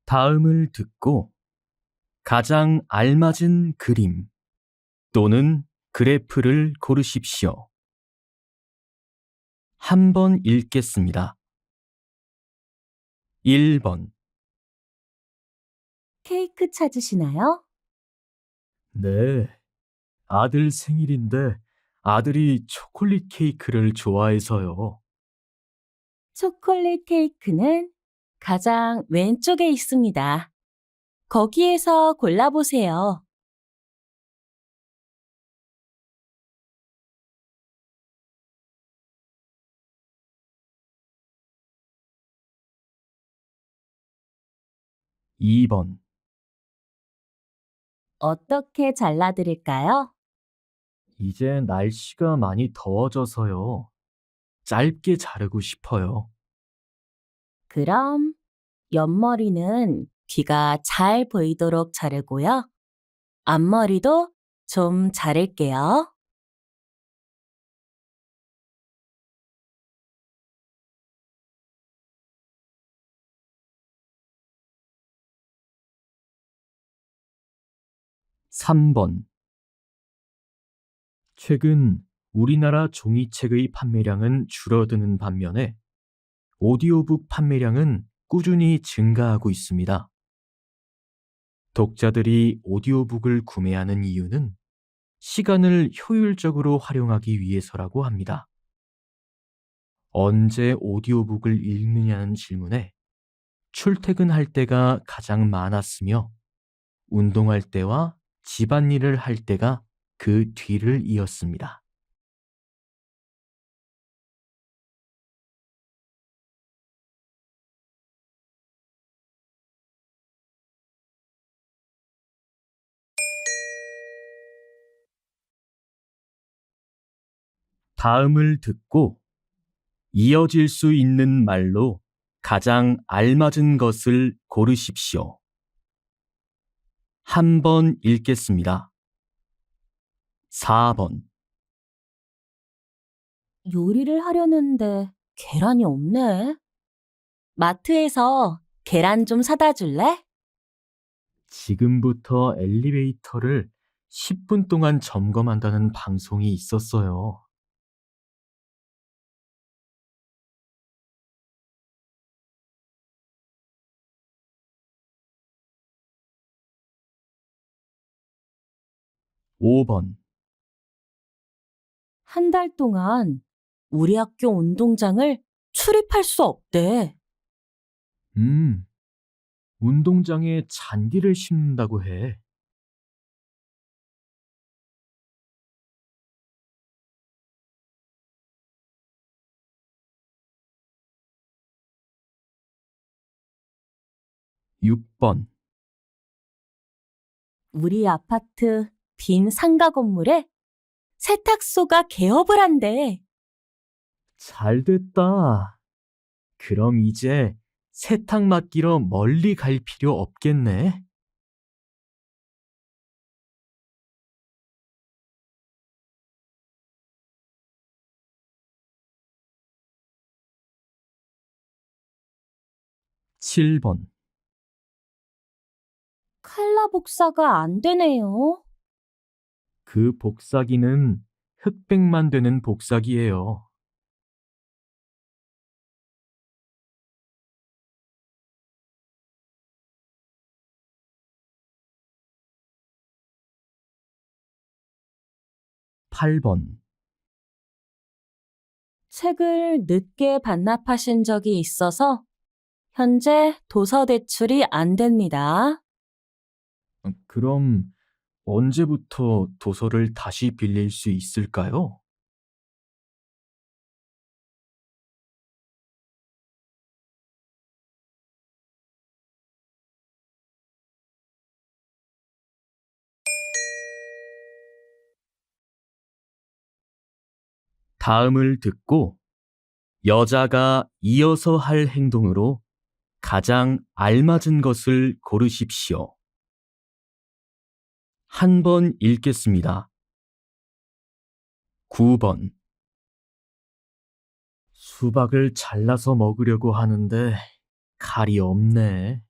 다음을 듣고 가장 알맞은 그림 또는 그래프를 고르십시오. 한 번 읽겠습니다. 1번. 케이크 찾으시나요? 네, 아들 생일인데 아들이 초콜릿 케이크를 좋아해서요. 초콜릿 케이크는 가장 왼쪽에 있습니다. 거기에서 골라보세요. 2번. 어떻게 잘라드릴까요? 이제 날씨가 많이 더워져서요. 짧게 자르고 싶어요. 그럼 옆머리는 귀가 잘 보이도록 자르고요. 앞머리도 좀 자를게요. 3번. 최근 우리나라 종이책의 판매량은 줄어드는 반면에 오디오북 판매량은 꾸준히 증가하고 있습니다. 독자들이 오디오북을 구매하는 이유는 시간을 효율적으로 활용하기 위해서라고 합니다. 언제 오디오북을 읽느냐는 질문에 출퇴근할 때가 가장 많았으며 운동할 때와 집안일을 할 때가 그 뒤를 이었습니다. 다음을 듣고 이어질 수 있는 말로 가장 알맞은 것을 고르십시오. 한 번 읽겠습니다. 4번. 요리를 하려는데 계란이 없네. 마트에서 계란 좀 사다 줄래? 지금부터 엘리베이터를 10분 동안 점검한다는 방송이 있었어요. 5번. 한 달 동안 우리 학교 운동장을 출입할 수 없대. 운동장에 잔디를 심는다고 해. 6번. 우리 아파트 빈 상가 건물에 세탁소가 개업을 한대. 잘 됐다. 그럼 이제 세탁 맡기러 멀리 갈 필요 없겠네. 7번. 칼라 복사가 안 되네요. 그 복사기는 흑백만 되는 복사기예요. 8번. 책을 늦게 반납하신 적이 있어서 현재 도서 대출이 안 됩니다. 그럼 언제부터 도서를 다시 빌릴 수 있을까요? 다음을 듣고 여자가 이어서 할 행동으로 가장 알맞은 것을 고르십시오. 한 번 읽겠습니다. 9번. 수박을 잘라서 먹으려고 하는데 칼이 없네.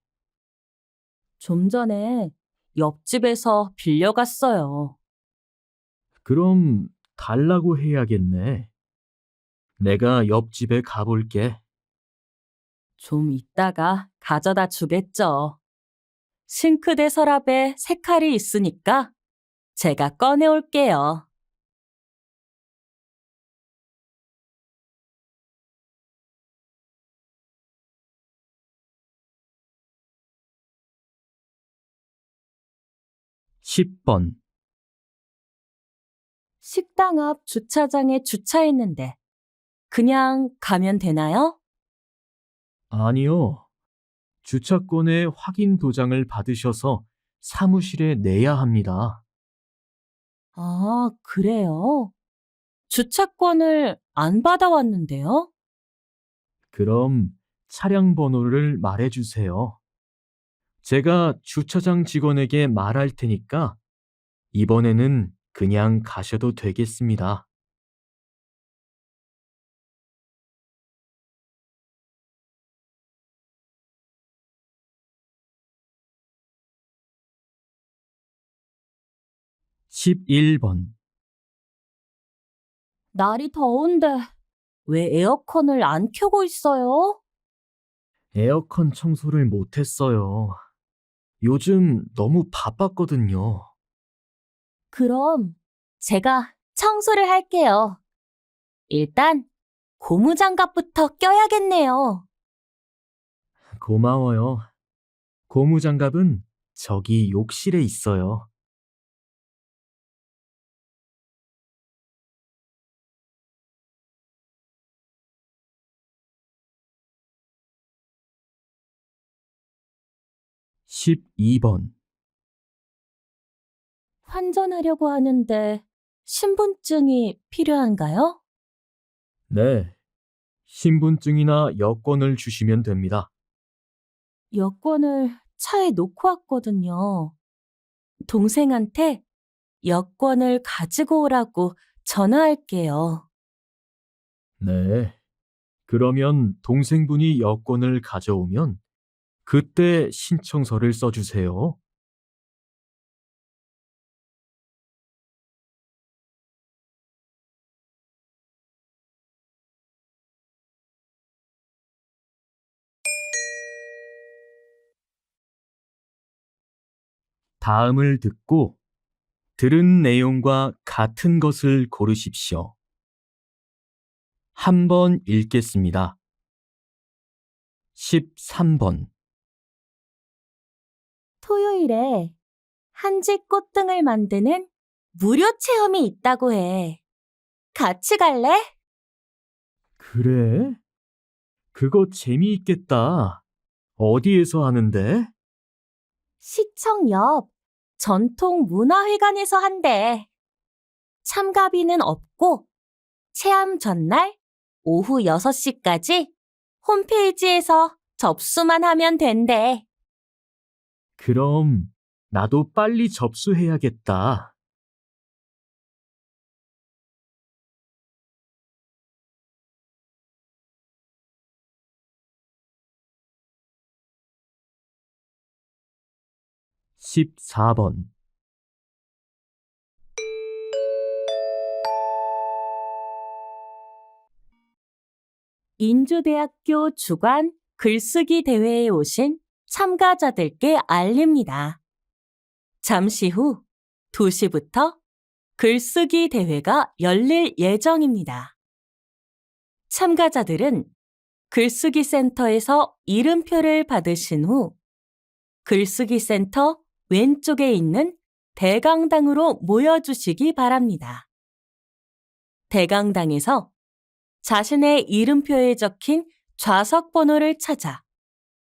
좀 전에 옆집에서 빌려갔어요. 그럼 달라고 해야겠네. 내가 옆집에 가볼게. 좀 이따가 가져다 주겠죠. 싱크대 서랍에 색깔이 있으니까 제가 꺼내올게요. 10번. 식당 앞 주차장에 주차했는데 그냥 가면 되나요? 아니요. 주차권의 확인 도장을 받으셔서 사무실에 내야 합니다. 아, 그래요? 주차권을 안 받아왔는데요? 그럼 차량 번호를 말해주세요. 제가 주차장 직원에게 말할 테니까 이번에는 그냥 가셔도 되겠습니다. 11번. 날이 더운데 왜 에어컨을 안 켜고 있어요? 에어컨 청소를 못했어요. 요즘 너무 바빴거든요. 그럼 제가 청소를 할게요. 일단 고무장갑부터 껴야겠네요. 고마워요. 고무장갑은 저기 욕실에 있어요. 12번. 환전하려고 하는데 신분증이 필요한가요? 네. 신분증이나 여권을 주시면 됩니다. 여권을 차에 놓고 왔거든요. 동생한테 여권을 가지고 오라고 전화할게요. 네. 그러면 동생분이 여권을 가져오면 그때 신청서를 써주세요. '다음을 듣고 들은 내용과 같은 것을 고르십시오. 한번 읽겠습니다. 13번. 토요일에 한지 꽃등을 만드는 무료 체험이 있다고 해. 같이 갈래? 그래? 그거 재미있겠다. 어디에서 하는데? 시청 옆 전통문화회관에서 한대. 참가비는 없고 체험 전날 오후 6시까지 홈페이지에서 접수만 하면 된대. 그럼 나도 빨리 접수해야겠다. 14번. 인주대학교 주관 글쓰기 대회에 오신 참가자들께 알립니다. 잠시 후 2시부터 글쓰기 대회가 열릴 예정입니다. 참가자들은 글쓰기 센터에서 이름표를 받으신 후 글쓰기 센터 왼쪽에 있는 대강당으로 모여주시기 바랍니다. 대강당에서 자신의 이름표에 적힌 좌석 번호를 찾아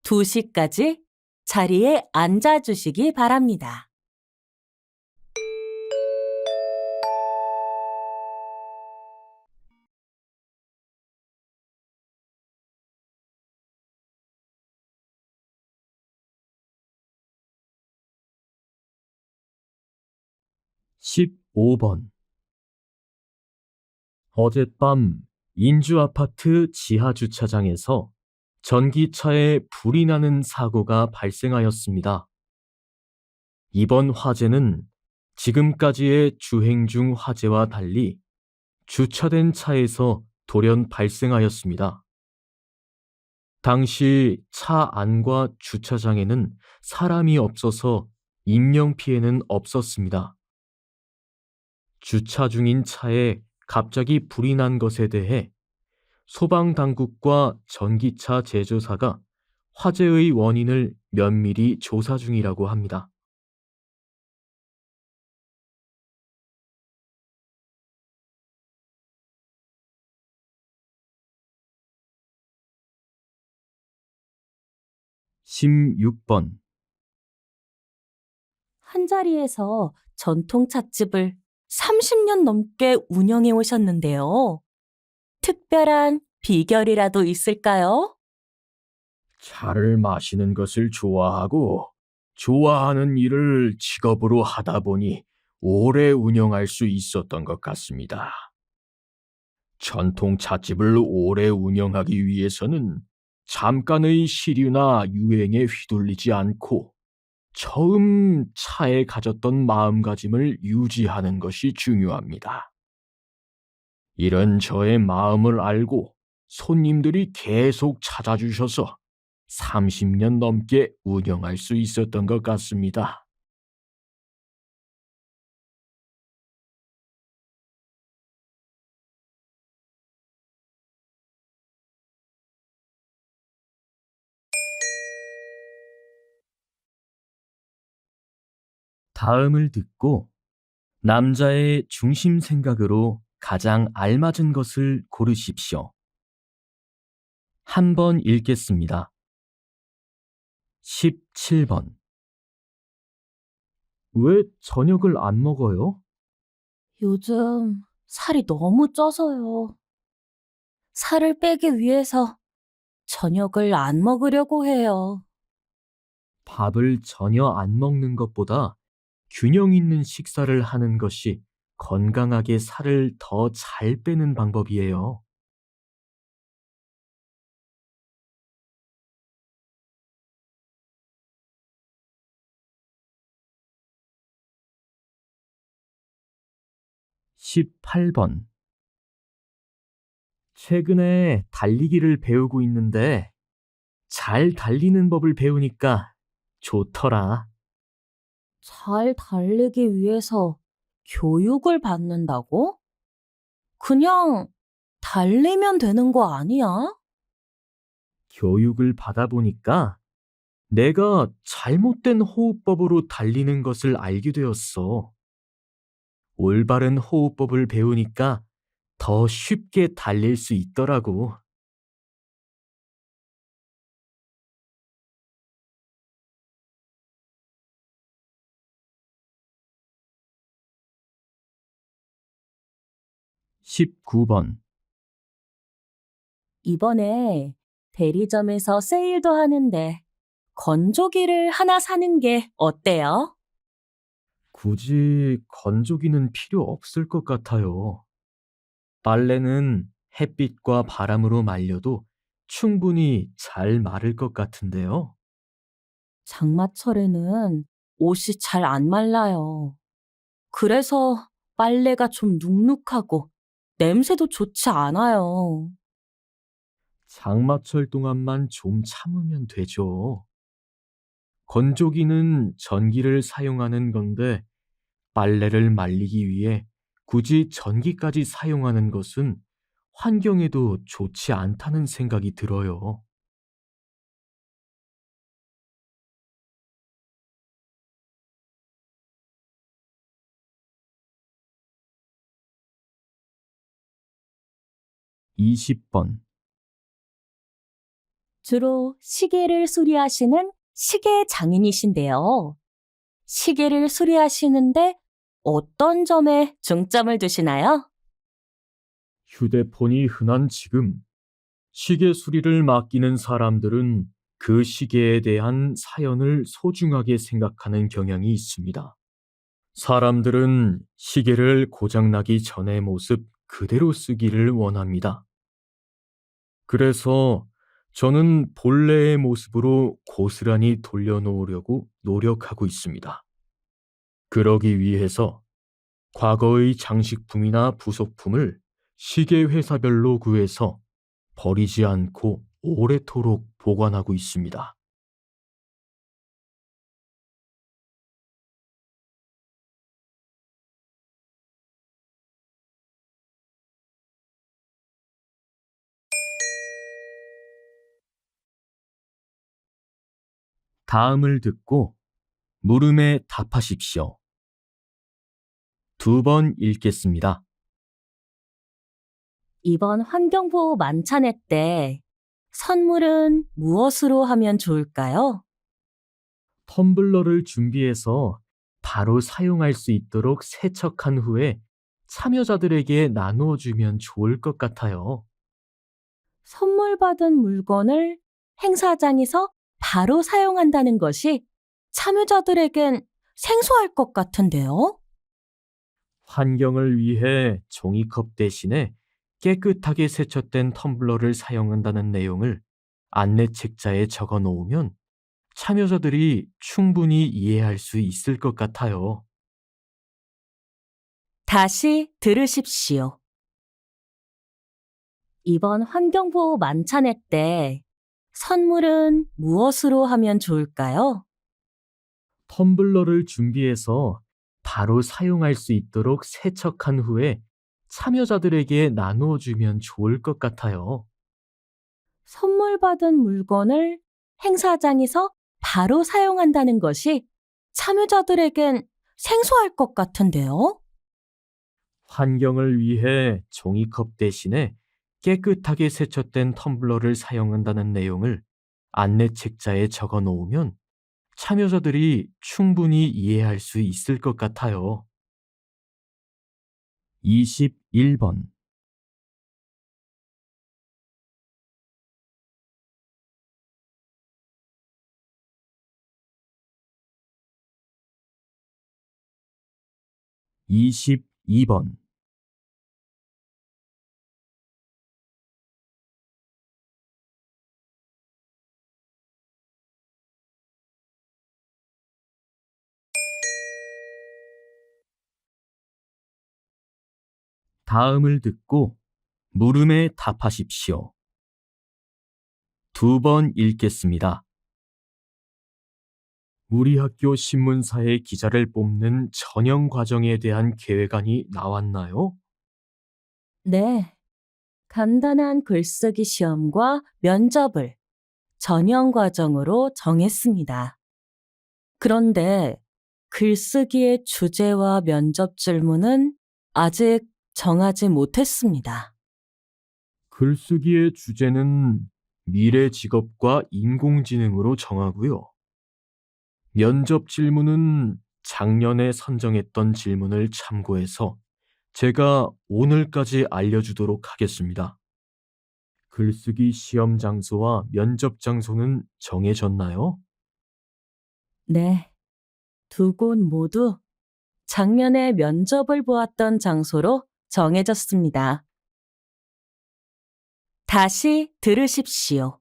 2시까지 자리에 앉아주시기 바랍니다. 15번. 어젯밤 인주아파트 지하주차장에서 전기차에 불이 나는 사고가 발생하였습니다. 이번 화재는 지금까지의 주행 중 화재와 달리 주차된 차에서 돌연 발생하였습니다. 당시 차 안과 주차장에는 사람이 없어서 인명피해는 없었습니다. 주차 중인 차에 갑자기 불이 난 것에 대해 소방당국과 전기차 제조사가 화재의 원인을 면밀히 조사 중이라고 합니다. (16번) 한자리에서 전통 찻집을 30년 넘게 운영해 오셨는데요. 특별한 비결이라도 있을까요? 차를 마시는 것을 좋아하고 좋아하는 일을 직업으로 하다 보니 오래 운영할 수 있었던 것 같습니다. 전통 찻집을 오래 운영하기 위해서는 잠깐의 시류나 유행에 휘둘리지 않고 처음 차에 가졌던 마음가짐을 유지하는 것이 중요합니다. 이런 저의 마음을 알고 손님들이 계속 찾아주셔서 30년 넘게 운영할 수 있었던 것 같습니다. 다음을 듣고 남자의 중심 생각으로 가장 알맞은 것을 고르십시오. 한 번 읽겠습니다. 17번. 왜 저녁을 안 먹어요? 요즘 살이 너무 쪄서요. 살을 빼기 위해서 저녁을 안 먹으려고 해요. 밥을 전혀 안 먹는 것보다 균형 있는 식사를 하는 것이 건강하게 살을 더 잘 빼는 방법이에요. 18번. 최근에 달리기를 배우고 있는데 잘 달리는 법을 배우니까 좋더라. 잘 달리기 위해서 교육을 받는다고? 그냥 달리면 되는 거 아니야? 교육을 받아보니까 내가 잘못된 호흡법으로 달리는 것을 알게 되었어. 올바른 호흡법을 배우니까 더 쉽게 달릴 수 있더라고. 19번. 이번에 대리점에서 세일도 하는데 건조기를 하나 사는 게 어때요? 굳이 건조기는 필요 없을 것 같아요. 빨래는 햇빛과 바람으로 말려도 충분히 잘 마를 것 같은데요. 장마철에는 옷이 잘 안 말라요. 그래서 빨래가 좀 눅눅하고 냄새도 좋지 않아요. 장마철 동안만 좀 참으면 되죠. 건조기는 전기를 사용하는 건데 빨래를 말리기 위해 굳이 전기까지 사용하는 것은 환경에도 좋지 않다는 생각이 들어요. 20번. 주로 시계를 수리하시는 시계 장인이신데요. 시계를 수리하시는데 어떤 점에 중점을 두시나요? 휴대폰이 흔한 지금 시계 수리를 맡기는 사람들은 그 시계에 대한 사연을 소중하게 생각하는 경향이 있습니다. 사람들은 시계를 고장나기 전의 모습 그대로 쓰기를 원합니다. 그래서 저는 본래의 모습으로 고스란히 돌려놓으려고 노력하고 있습니다. 그러기 위해서 과거의 장식품이나 부속품을 시계 회사별로 구해서 버리지 않고 오래도록 보관하고 있습니다. 다음을 듣고 물음에 답하십시오. 두 번 읽겠습니다. 이번 환경보호 만찬회 때 선물은 무엇으로 하면 좋을까요? 텀블러를 준비해서 바로 사용할 수 있도록 세척한 후에 참여자들에게 나누어 주면 좋을 것 같아요. 선물 받은 물건을 행사장에서 바로 사용한다는 것이 참여자들에겐 생소할 것 같은데요? 환경을 위해 종이컵 대신에 깨끗하게 세척된 텀블러를 사용한다는 내용을 안내 책자에 적어 놓으면 참여자들이 충분히 이해할 수 있을 것 같아요. 다시 들으십시오. 이번 환경보호 만찬회 때 선물은 무엇으로 하면 좋을까요? 텀블러를 준비해서 바로 사용할 수 있도록 세척한 후에 참여자들에게 나누어 주면 좋을 것 같아요. 선물 받은 물건을 행사장에서 바로 사용한다는 것이 참여자들에겐 생소할 것 같은데요? 환경을 위해 종이컵 대신에 깨끗하게 세척된 텀블러를 사용한다는 내용을 안내 책자에 적어 놓으면 참여자들이 충분히 이해할 수 있을 것 같아요. 21번 22번 다음을 듣고 물음에 답하십시오. 두 번 읽겠습니다. 우리 학교 신문사에 기자를 뽑는 전형 과정에 대한 계획안이 나왔나요? 네. 간단한 글쓰기 시험과 면접을 전형 과정으로 정했습니다. 그런데 글쓰기의 주제와 면접 질문은 아직 정하지 못했습니다. 글쓰기의 주제는 미래 직업과 인공지능으로 정하고요. 면접 질문은 작년에 선정했던 질문을 참고해서 제가 오늘까지 알려주도록 하겠습니다. 글쓰기 시험 장소와 면접 장소는 정해졌나요? 네. 두 곳 모두 작년에 면접을 보았던 장소로 정해졌습니다. 다시 들으십시오.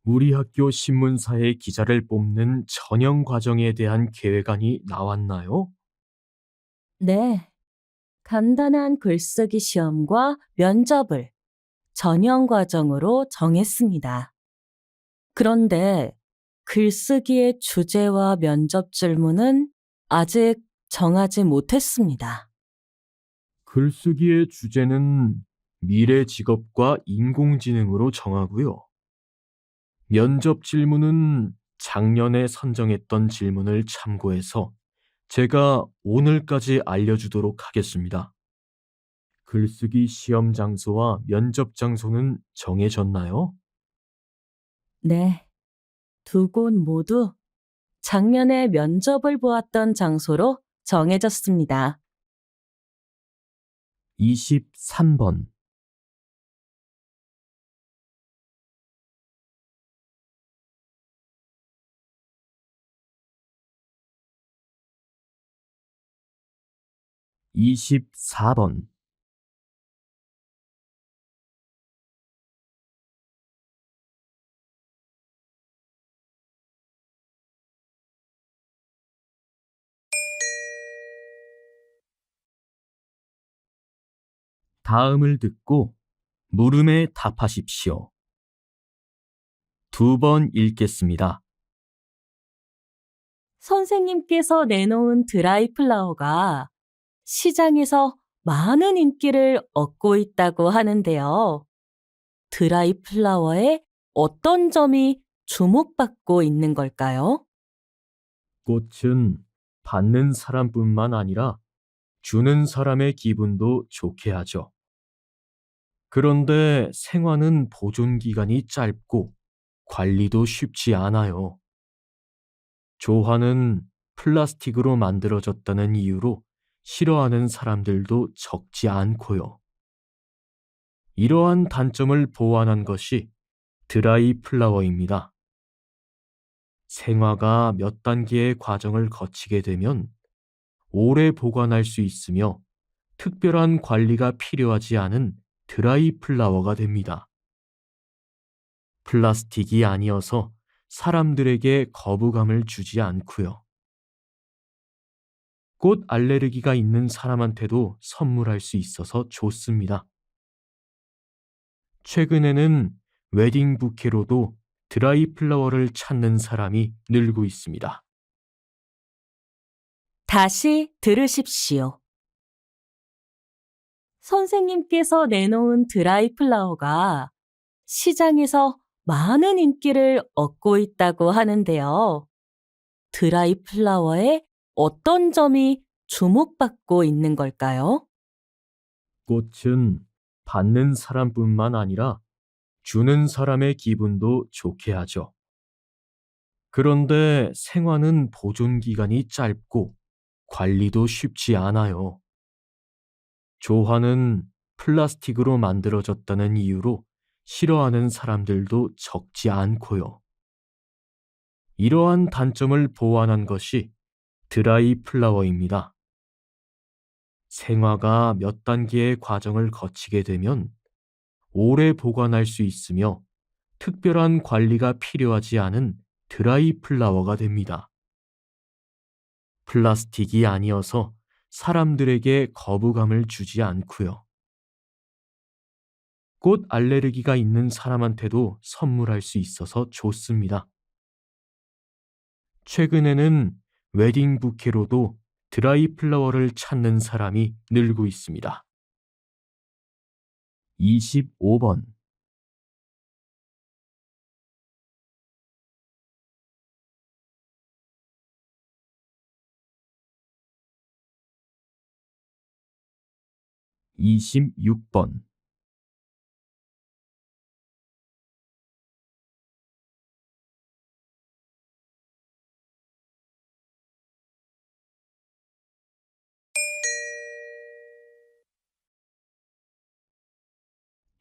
우리 학교 신문사에 기자를 뽑는 전형 과정에 대한 계획안이 나왔나요? 네. 간단한 글쓰기 시험과 면접을 전형 과정으로 정했습니다. 그런데 글쓰기의 주제와 면접 질문은 아직 정하지 못했습니다. 글쓰기의 주제는 미래 직업과 인공지능으로 정하고요. 면접 질문은 작년에 선정했던 질문을 참고해서 제가 오늘까지 알려주도록 하겠습니다. 글쓰기 시험 장소와 면접 장소는 정해졌나요? 네. 두 곳 모두 작년에 면접을 보았던 장소로 정해졌습니다. 23번 이십사 번 다음을 듣고 물음에 답하십시오. 2번 읽겠습니다. 선생님께서 내놓은 드라이 플라워가 시장에서 많은 인기를 얻고 있다고 하는데요. 드라이 플라워의 어떤 점이 주목받고 있는 걸까요? 꽃은 받는 사람뿐만 아니라 주는 사람의 기분도 좋게 하죠. 그런데 생화는 보존 기간이 짧고 관리도 쉽지 않아요. 조화는 플라스틱으로 만들어졌다는 이유로 싫어하는 사람들도 적지 않고요. 이러한 단점을 보완한 것이 드라이 플라워입니다. 생화가 몇 단계의 과정을 거치게 되면 오래 보관할 수 있으며 특별한 관리가 필요하지 않은 드라이 플라워가 됩니다. 플라스틱이 아니어서 사람들에게 거부감을 주지 않고요. 꽃 알레르기가 있는 사람한테도 선물할 수 있어서 좋습니다. 최근에는 웨딩 부케로도 드라이 플라워를 찾는 사람이 늘고 있습니다. 다시 들으십시오. 선생님께서 내놓은 드라이 플라워가 시장에서 많은 인기를 얻고 있다고 하는데요. 드라이 플라워의 어떤 점이 주목받고 있는 걸까요? 꽃은 받는 사람뿐만 아니라 주는 사람의 기분도 좋게 하죠. 그런데 생화는 보존 기간이 짧고 관리도 쉽지 않아요. 조화는 플라스틱으로 만들어졌다는 이유로 싫어하는 사람들도 적지 않고요. 이러한 단점을 보완한 것이 드라이 플라워입니다. 생화가 몇 단계의 과정을 거치게 되면 오래 보관할 수 있으며 특별한 관리가 필요하지 않은 드라이 플라워가 됩니다. 플라스틱이 아니어서 사람들에게 거부감을 주지 않고요. 꽃 알레르기가 있는 사람한테도 선물할 수 있어서 좋습니다. 최근에는 웨딩 부케로도 드라이 플라워를 찾는 사람이 늘고 있습니다. 25번 26번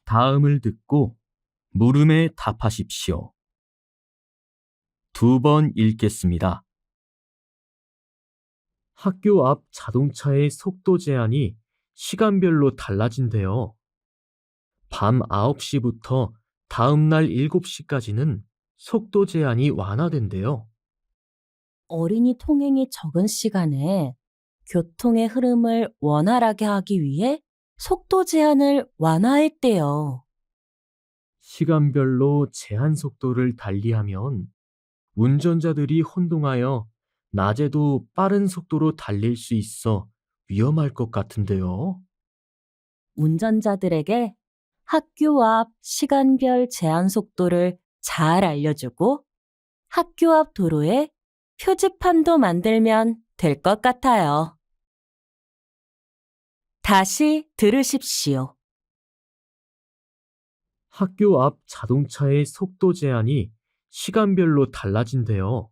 다음을 듣고 물음에 답하십시오. 2번 읽겠습니다. 학교 앞 자동차의 속도 제한이 시간별로 달라진대요. 밤 9시부터 다음 날 7시까지는 속도 제한이 완화된대요. 어린이 통행이 적은 시간에 교통의 흐름을 원활하게 하기 위해 속도 제한을 완화했대요. 시간별로 제한 속도를 달리하면 운전자들이 혼동하여 낮에도 빠른 속도로 달릴 수 있어 위험할 것 같은데요. 운전자들에게 학교 앞 시간별 제한 속도를 잘 알려주고 학교 앞 도로에 표지판도 만들면 될 것 같아요. 다시 들으십시오. 학교 앞 자동차의 속도 제한이 시간별로 달라진대요.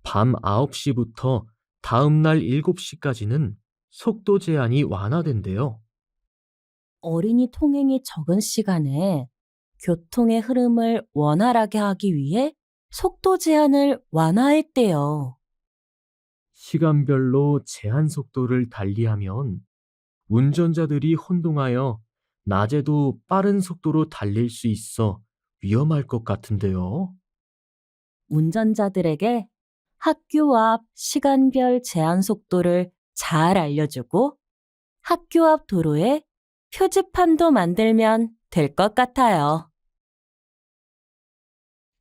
밤 9시부터 다음 날 7시까지는 속도 제한이 완화된대요. 어린이 통행이 적은 시간에 교통의 흐름을 원활하게 하기 위해 속도 제한을 완화했대요. 시간별로 제한 속도를 달리하면 운전자들이 혼동하여 낮에도 빠른 속도로 달릴 수 있어 위험할 것 같은데요. 운전자들에게 학교 앞 시간별 제한 속도를 잘 알려주고 학교 앞 도로에 표지판도 만들면 될 것 같아요.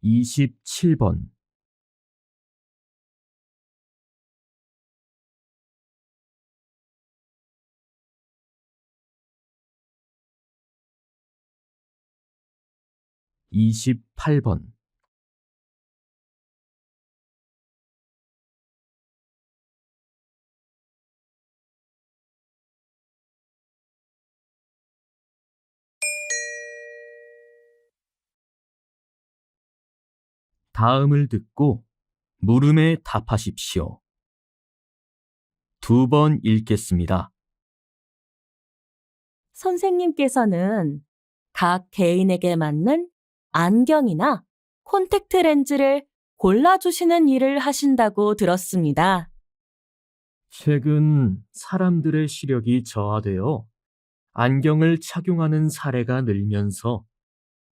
27번. 28번. 다음을 듣고 물음에 답하십시오. 2번 읽겠습니다. 선생님께서는 각 개인에게 맞는 안경이나 콘택트 렌즈를 골라주시는 일을 하신다고 들었습니다. 최근 사람들의 시력이 저하되어 안경을 착용하는 사례가 늘면서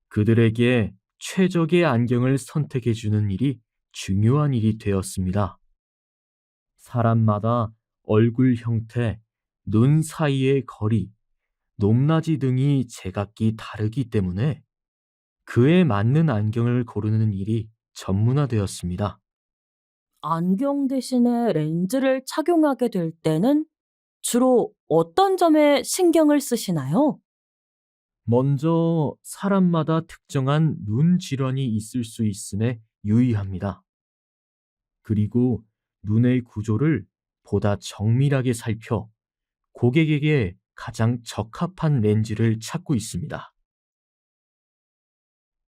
그들에게 최적의 안경을 선택해 주는 일이 중요한 일이 되었습니다. 사람마다 얼굴 형태, 눈 사이의 거리, 높낮이 등이 제각기 다르기 때문에 그에 맞는 안경을 고르는 일이 전문화되었습니다. 안경 대신에 렌즈를 착용하게 될 때는 주로 어떤 점에 신경을 쓰시나요? 먼저 사람마다 특정한 눈 질환이 있을 수 있음에 유의합니다. 그리고 눈의 구조를 보다 정밀하게 살펴 고객에게 가장 적합한 렌즈를 찾고 있습니다.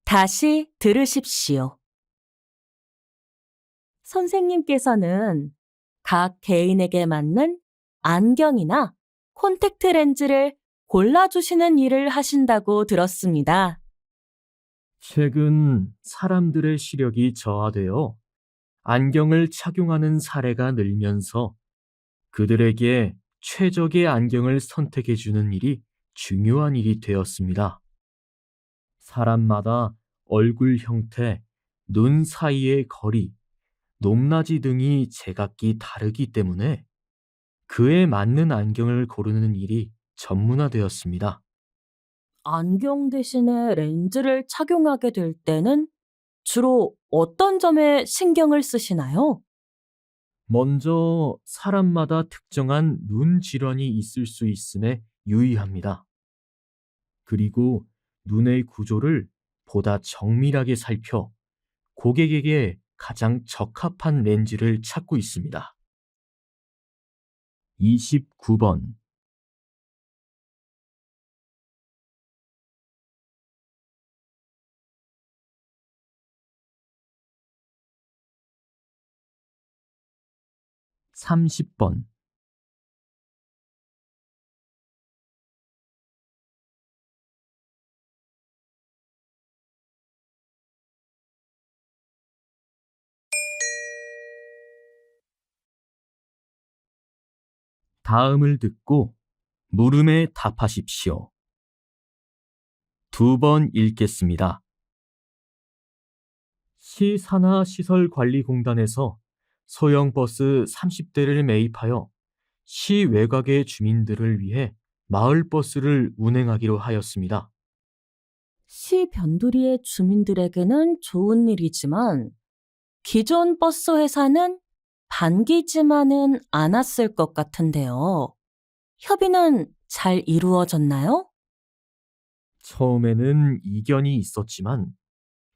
다시 들으십시오. 선생님께서는 각 개인에게 맞는 안경이나 콘택트 렌즈를 골라주시는 일을 하신다고 들었습니다. 최근 사람들의 시력이 저하되어 안경을 착용하는 사례가 늘면서 그들에게 최적의 안경을 선택해 주는 일이 중요한 일이 되었습니다. 사람마다 얼굴 형태, 눈 사이의 거리, 높낮이 등이 제각기 다르기 때문에 그에 맞는 안경을 고르는 일이 전문화되었습니다. 안경 대신에 렌즈를 착용하게 될 때는 주로 어떤 점에 신경을 쓰시나요? 먼저 사람마다 특정한 눈 질환이 있을 수 있음에 유의합니다. 그리고 눈의 구조를 보다 정밀하게 살펴 고객에게 가장 적합한 렌즈를 찾고 있습니다. 29번. 30번. 다음을 듣고 물음에 답하십시오. 2번 읽겠습니다. 시산하시설관리공단에서 소형 버스 30대를 매입하여 시 외곽의 주민들을 위해 마을버스를 운행하기로 하였습니다. 시 변두리의 주민들에게는 좋은 일이지만 기존 버스 회사는 반기지만은 않았을 것 같은데요. 협의는 잘 이루어졌나요? 처음에는 이견이 있었지만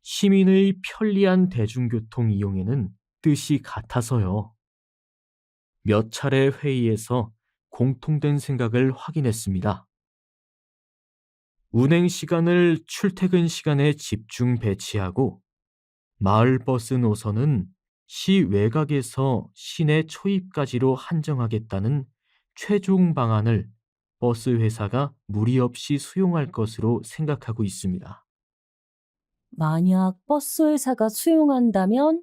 시민의 편리한 대중교통 이용에는 뜻이 같아서요. 몇 차례 회의에서 공통된 생각을 확인했습니다. 운행 시간을 출퇴근 시간에 집중 배치하고 마을버스 노선은 시 외곽에서 시내 초입까지로 한정하겠다는 최종 방안을 버스 회사가 무리 없이 수용할 것으로 생각하고 있습니다. 만약 버스 회사가 수용한다면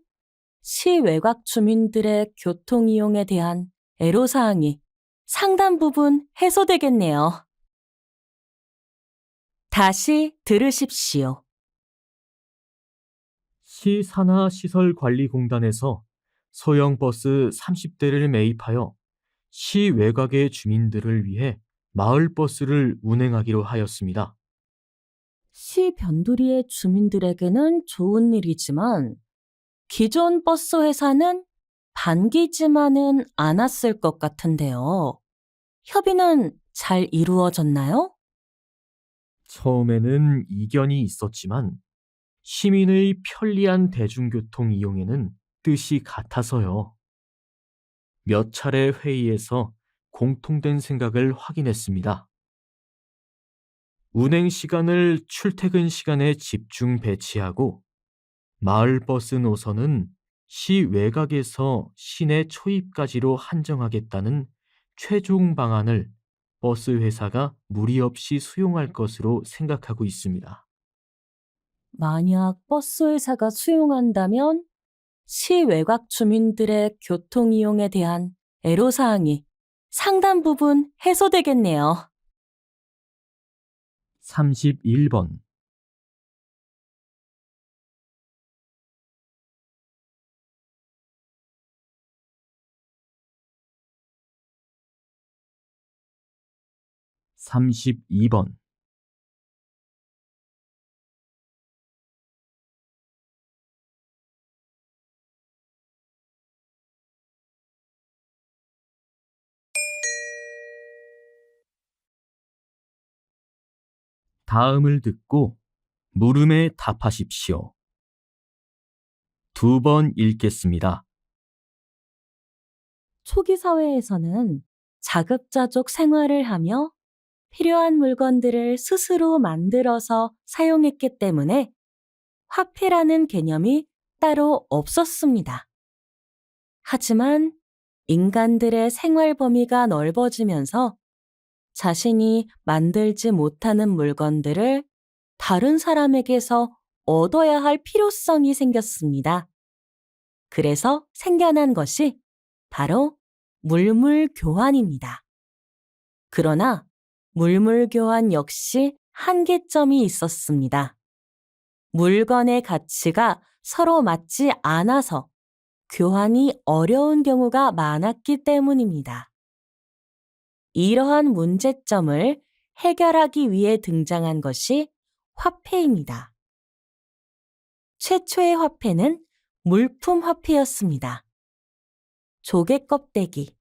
시 외곽 주민들의 교통 이용에 대한 애로사항이 상당 부분 해소되겠네요. 다시 들으십시오. 시 산하시설관리공단에서 소형 버스 30대를 매입하여 시 외곽의 주민들을 위해 마을 버스를 운행하기로 하였습니다. 시 변두리의 주민들에게는 좋은 일이지만 기존 버스 회사는 반기지만은 않았을 것 같은데요. 협의는 잘 이루어졌나요? 처음에는 이견이 있었지만 시민의 편리한 대중교통 이용에는 뜻이 같아서요. 몇 차례 회의에서 공통된 생각을 확인했습니다. 운행 시간을 출퇴근 시간에 집중 배치하고 마을 버스 노선은 시 외곽에서 시내 초입까지로 한정하겠다는 최종 방안을 버스 회사가 무리 없이 수용할 것으로 생각하고 있습니다. 만약 버스 회사가 수용한다면 시 외곽 주민들의 교통 이용에 대한 애로사항이 상당 부분 해소되겠네요. 31번. 32번. 다음을 듣고 물음에 답하십시오. 2번 읽겠습니다. 초기 사회에서는 자급자족 생활을 하며 필요한 물건들을 스스로 만들어서 사용했기 때문에 화폐라는 개념이 따로 없었습니다. 하지만 인간들의 생활 범위가 넓어지면서 자신이 만들지 못하는 물건들을 다른 사람에게서 얻어야 할 필요성이 생겼습니다. 그래서 생겨난 것이 바로 물물 교환입니다. 그러나 물물 교환 역시 한계점이 있었습니다. 물건의 가치가 서로 맞지 않아서 교환이 어려운 경우가 많았기 때문입니다. 이러한 문제점을 해결하기 위해 등장한 것이 화폐입니다. 최초의 화폐는 물품 화폐였습니다. 조개 껍데기,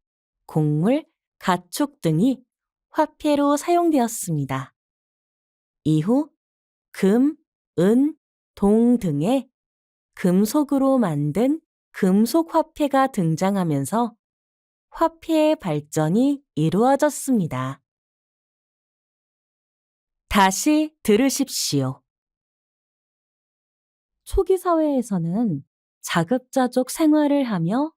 곡물, 가축 등이 화폐로 사용되었습니다. 이후 금, 은, 동 등의 금속으로 만든 금속 화폐가 등장하면서 화폐의 발전이 이루어졌습니다. 다시 들으십시오. 초기 사회에서는 자급자족 생활을 하며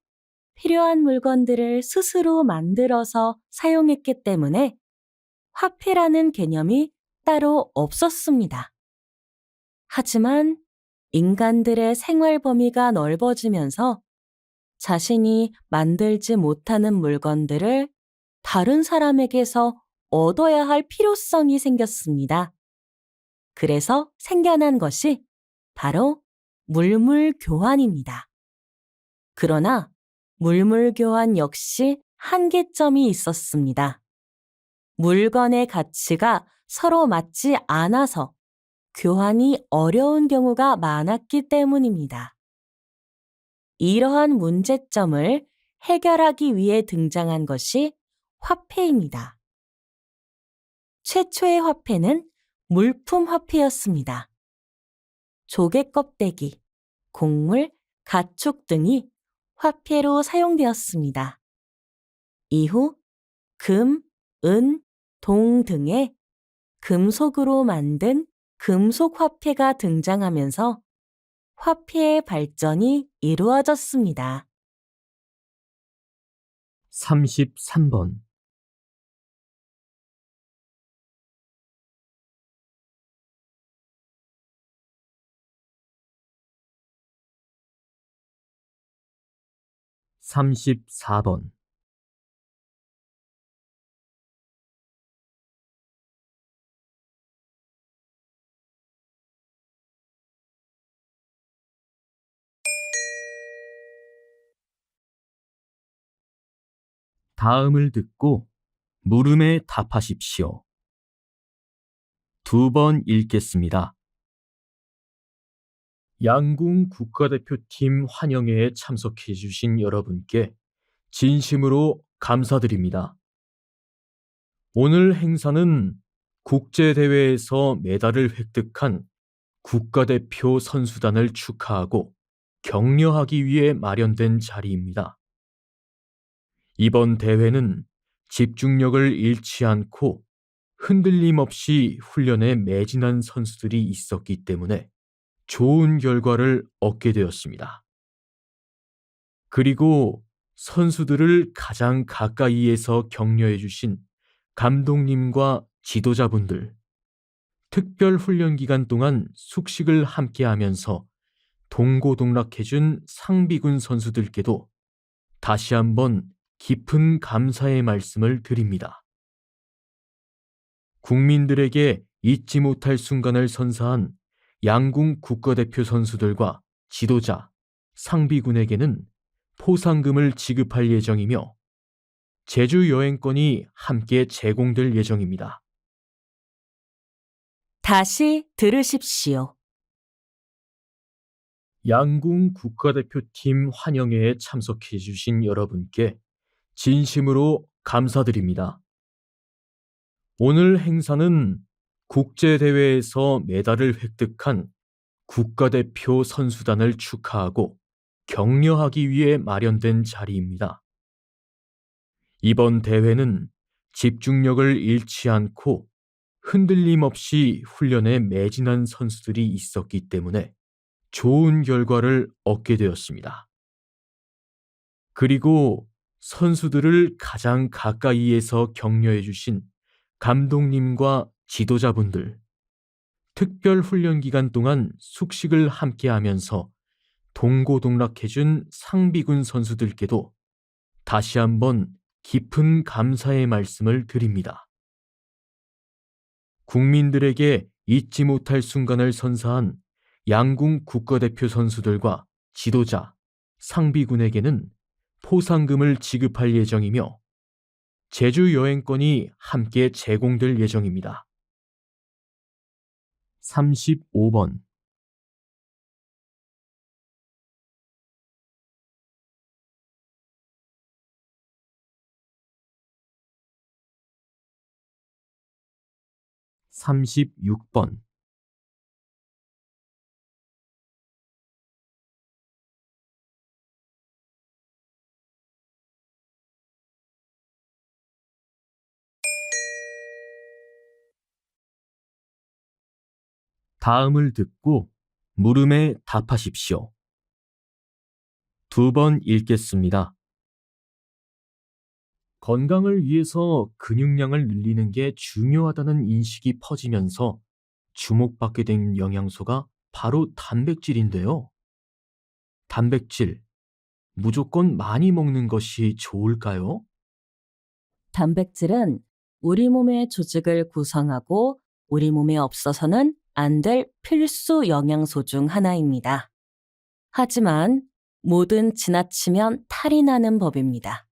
필요한 물건들을 스스로 만들어서 사용했기 때문에 화폐라는 개념이 따로 없었습니다. 하지만 인간들의 생활 범위가 넓어지면서 자신이 만들지 못하는 물건들을 다른 사람에게서 얻어야 할 필요성이 생겼습니다. 그래서 생겨난 것이 바로 물물 교환입니다. 그러나 물물 교환 역시 한계점이 있었습니다. 물건의 가치가 서로 맞지 않아서 교환이 어려운 경우가 많았기 때문입니다. 이러한 문제점을 해결하기 위해 등장한 것이 화폐입니다. 최초의 화폐는 물품 화폐였습니다. 조개 껍데기, 곡물, 가축 등이 화폐로 사용되었습니다. 이후 금, 은, 동 등의 금속으로 만든 금속 화폐가 등장하면서 화폐의 발전이 이루어졌습니다. 33번. 34번. 다음을 듣고 물음에 답하십시오. 2번 읽겠습니다. 양궁 국가대표팀 환영회에 참석해 주신 여러분께 진심으로 감사드립니다. 오늘 행사는 국제대회에서 메달을 획득한 국가대표 선수단을 축하하고 격려하기 위해 마련된 자리입니다. 이번 대회는 집중력을 잃지 않고 흔들림 없이 훈련에 매진한 선수들이 있었기 때문에 좋은 결과를 얻게 되었습니다. 그리고 선수들을 가장 가까이에서 격려해 주신 감독님과 지도자분들, 특별 훈련 기간 동안 숙식을 함께 하면서 동고동락해준 상비군 선수들께도 다시 한번 깊은 감사의 말씀을 드립니다. 국민들에게 잊지 못할 순간을 선사한 양궁 국가대표 선수들과 지도자, 상비군에게는 포상금을 지급할 예정이며 제주 여행권이 함께 제공될 예정입니다. 다시 들으십시오. 양궁 국가대표팀 환영회에 참석해 주신 여러분께 진심으로 감사드립니다. 오늘 행사는 국제대회에서 메달을 획득한 국가대표 선수단을 축하하고 격려하기 위해 마련된 자리입니다. 이번 대회는 집중력을 잃지 않고 흔들림 없이 훈련에 매진한 선수들이 있었기 때문에 좋은 결과를 얻게 되었습니다. 그리고 선수들을 가장 가까이에서 격려해 주신 감독님과 지도자분들, 특별 훈련 기간 동안 숙식을 함께 하면서 동고동락해준 상비군 선수들께도 다시 한번 깊은 감사의 말씀을 드립니다. 국민들에게 잊지 못할 순간을 선사한 양궁 국가대표 선수들과 지도자, 상비군에게는 포상금을 지급할 예정이며 제주 여행권이 함께 제공될 예정입니다. 35번 36번 다음을 듣고 물음에 답하십시오. 2번 읽겠습니다. 건강을 위해서 근육량을 늘리는 게 중요하다는 인식이 퍼지면서 주목받게 된 영양소가 바로 단백질인데요. 단백질, 무조건 많이 먹는 것이 좋을까요? 단백질은 우리 몸의 조직을 구성하고 우리 몸에 없어서는 안 될 필수 영양소 중 하나입니다. 하지만 뭐든 지나치면 탈이 나는 법입니다.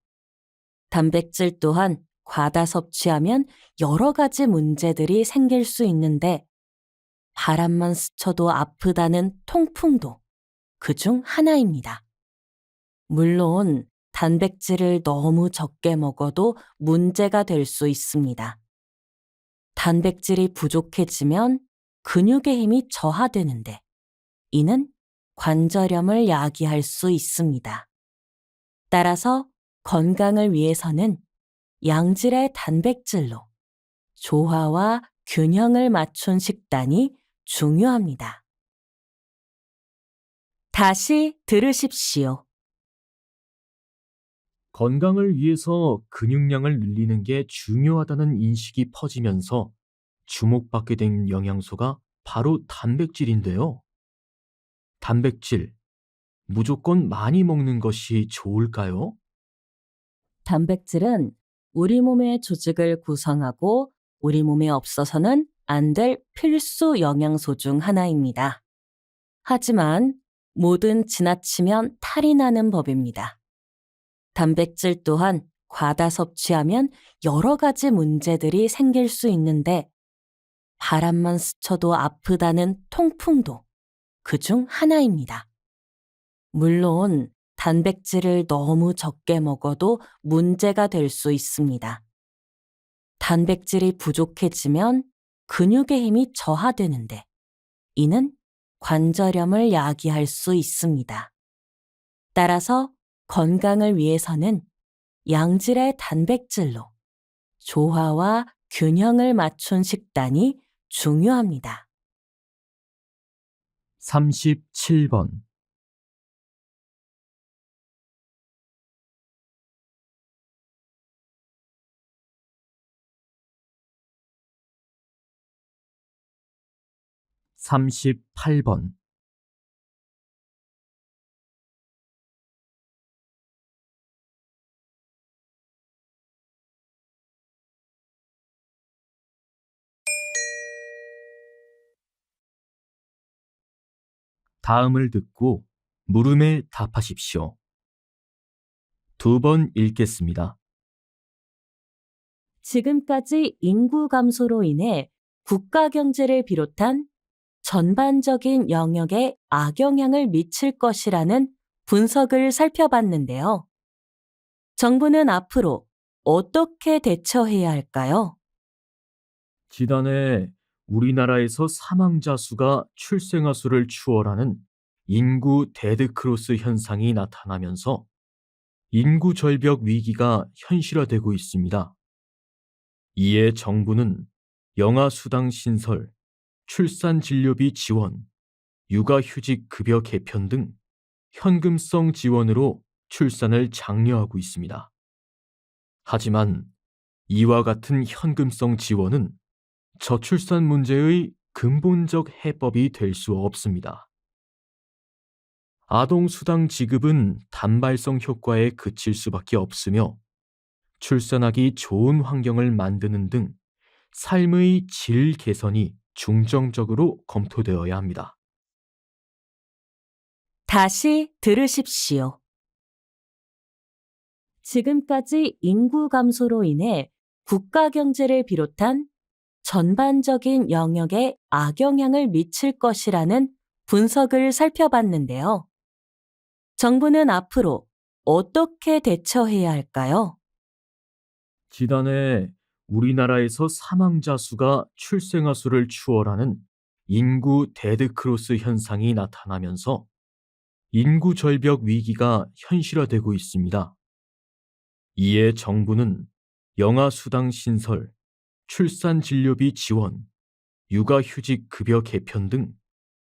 단백질 또한 과다 섭취하면 여러 가지 문제들이 생길 수 있는데 바람만 스쳐도 아프다는 통풍도 그중 하나입니다. 물론 단백질을 너무 적게 먹어도 문제가 될 수 있습니다. 단백질이 부족해지면 근육의 힘이 저하되는데 이는 관절염을 야기할 수 있습니다. 따라서 건강을 위해서는 양질의 단백질로 조화와 균형을 맞춘 식단이 중요합니다. 다시 들으십시오. 건강을 위해서 근육량을 늘리는 게 중요하다는 인식이 퍼지면서 주목받게 된 영양소가 바로 단백질인데요. 단백질, 무조건 많이 먹는 것이 좋을까요? 단백질은 우리 몸의 조직을 구성하고 우리 몸에 없어서는 안 될 필수 영양소 중 하나입니다. 하지만 뭐든 지나치면 탈이 나는 법입니다. 단백질 또한 과다 섭취하면 여러 가지 문제들이 생길 수 있는데 바람만 스쳐도 아프다는 통풍도 그중 하나입니다. 물론 단백질을 너무 적게 먹어도 문제가 될 수 있습니다. 단백질이 부족해지면 근육의 힘이 저하되는데 이는 관절염을 야기할 수 있습니다. 따라서 건강을 위해서는 양질의 단백질로 조화와 균형을 맞춘 식단이 중요합니다. 37번. 38번. 다음을 듣고 물음에 답하십시오. 2번 읽겠습니다. 지금까지 인구 감소로 인해 국가 경제를 비롯한 전반적인 영역에 악영향을 미칠 것이라는 분석을 살펴봤는데요. 정부는 앞으로 어떻게 대처해야 할까요? 지난해 우리나라에서 사망자 수가 출생아 수를 추월하는 인구 데드크로스 현상이 나타나면서 인구 절벽 위기가 현실화되고 있습니다. 이에 정부는 영아수당 신설, 출산 진료비 지원, 육아휴직 급여 개편 등 현금성 지원으로 출산을 장려하고 있습니다. 하지만 이와 같은 현금성 지원은 저출산 문제의 근본적 해법이 될 수 없습니다. 아동수당 지급은 단발성 효과에 그칠 수밖에 없으며 출산하기 좋은 환경을 만드는 등 삶의 질 개선이 중점적으로 검토되어야 합니다. 다시 들으십시오. 지금까지 인구 감소로 인해 국가 경제를 비롯한 전반적인 영역에 악영향을 미칠 것이라는 분석을 살펴봤는데요. 정부는 앞으로 어떻게 대처해야 할까요? 지난해 우리나라에서 사망자 수가 출생아 수를 추월하는 인구 데드크로스 현상이 나타나면서 인구 절벽 위기가 현실화되고 있습니다. 이에 정부는 영아수당 신설, 출산 진료비 지원, 육아휴직 급여 개편 등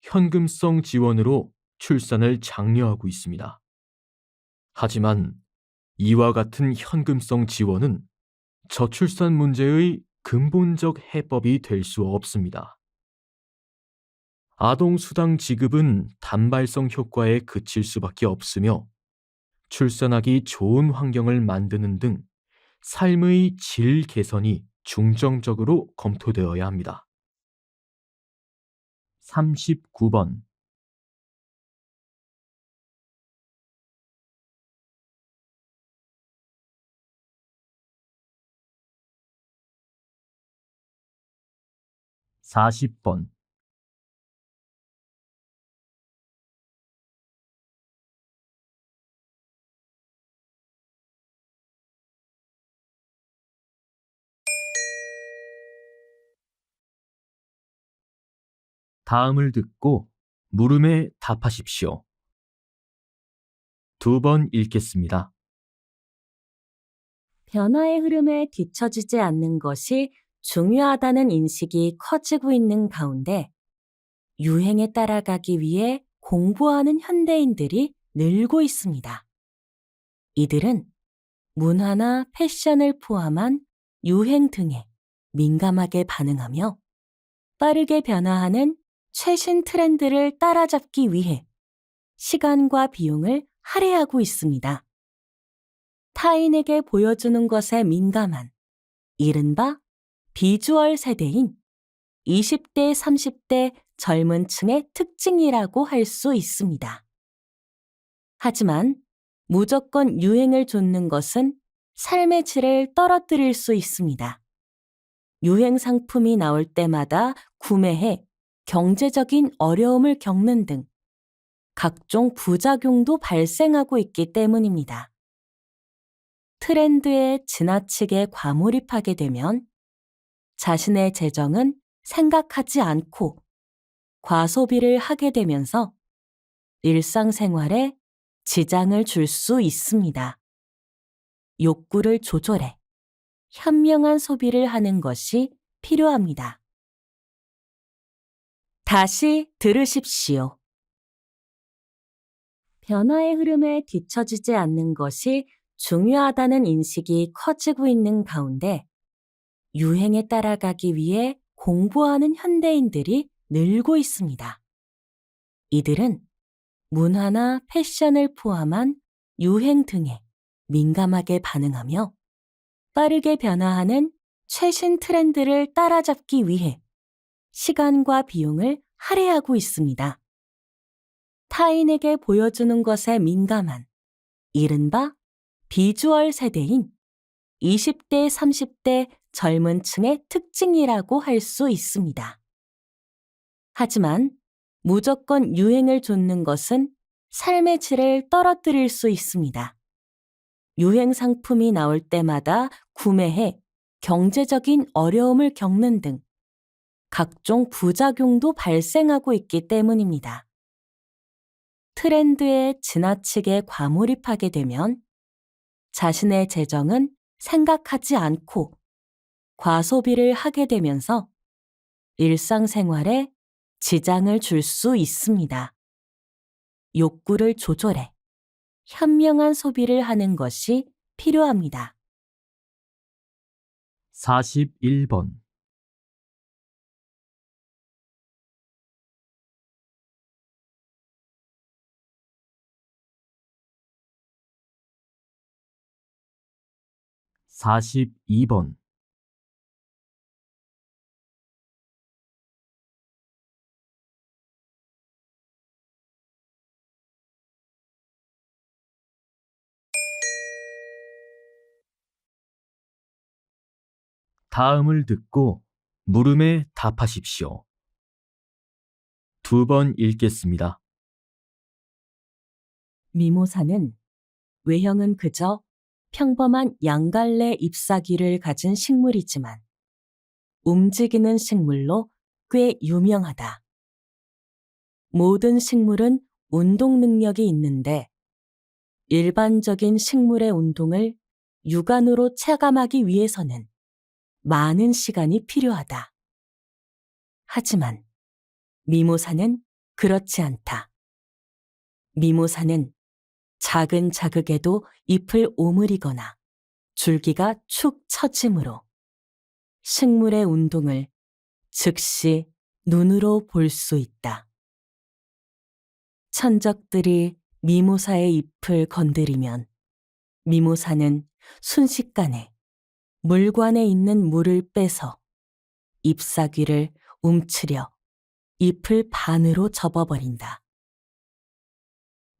현금성 지원으로 출산을 장려하고 있습니다. 하지만 이와 같은 현금성 지원은 저출산 문제의 근본적 해법이 될 수 없습니다. 아동수당 지급은 단발성 효과에 그칠 수밖에 없으며 출산하기 좋은 환경을 만드는 등 삶의 질 개선이 중점적으로 검토되어야 합니다. 39번. 40번. 다음을 듣고 물음에 답하십시오. 2번 읽겠습니다. 변화의 흐름에 뒤처지지 않는 것이 중요하다는 인식이 커지고 있는 가운데 유행에 따라가기 위해 공부하는 현대인들이 늘고 있습니다. 이들은 문화나 패션을 포함한 유행 등에 민감하게 반응하며 빠르게 변화하는 최신 트렌드를 따라잡기 위해 시간과 비용을 할애하고 있습니다. 타인에게 보여주는 것에 민감한 이른바 비주얼 세대인 20대, 30대 젊은 층의 특징이라고 할 수 있습니다. 하지만 무조건 유행을 좇는 것은 삶의 질을 떨어뜨릴 수 있습니다. 유행 상품이 나올 때마다 구매해 경제적인 어려움을 겪는 등 각종 부작용도 발생하고 있기 때문입니다. 트렌드에 지나치게 과몰입하게 되면 자신의 재정은 생각하지 않고 과소비를 하게 되면서 일상생활에 지장을 줄 수 있습니다. 욕구를 조절해 현명한 소비를 하는 것이 필요합니다. 다시 들으십시오. 변화의 흐름에 뒤처지지 않는 것이 중요하다는 인식이 커지고 있는 가운데 유행에 따라가기 위해 공부하는 현대인들이 늘고 있습니다. 이들은 문화나 패션을 포함한 유행 등에 민감하게 반응하며 빠르게 변화하는 최신 트렌드를 따라잡기 위해 시간과 비용을 할애하고 있습니다. 타인에게 보여주는 것에 민감한 이른바 비주얼 세대인 20대, 30대 젊은 층의 특징이라고 할 수 있습니다. 하지만 무조건 유행을 좇는 것은 삶의 질을 떨어뜨릴 수 있습니다. 유행 상품이 나올 때마다 구매해 경제적인 어려움을 겪는 등 각종 부작용도 발생하고 있기 때문입니다. 트렌드에 지나치게 과몰입하게 되면 자신의 재정은 생각하지 않고 과소비를 하게 되면서 일상생활에 지장을 줄 수 있습니다. 욕구를 조절해 현명한 소비를 하는 것이 필요합니다. 41번. 42번. 다음을 듣고 물음에 답하십시오. 2번 읽겠습니다. 미모사는 외형은 그저 평범한 양갈래 잎사귀를 가진 식물이지만 움직이는 식물로 꽤 유명하다. 모든 식물은 운동 능력이 있는데 일반적인 식물의 운동을 육안으로 체감하기 위해서는 많은 시간이 필요하다. 하지만 미모사는 그렇지 않다. 미모사는 작은 자극에도 잎을 오므리거나 줄기가 축 처짐으로 식물의 운동을 즉시 눈으로 볼 수 있다. 천적들이 미모사의 잎을 건드리면 미모사는 순식간에 물관에 있는 물을 빼서 잎사귀를 움츠려 잎을 반으로 접어버린다.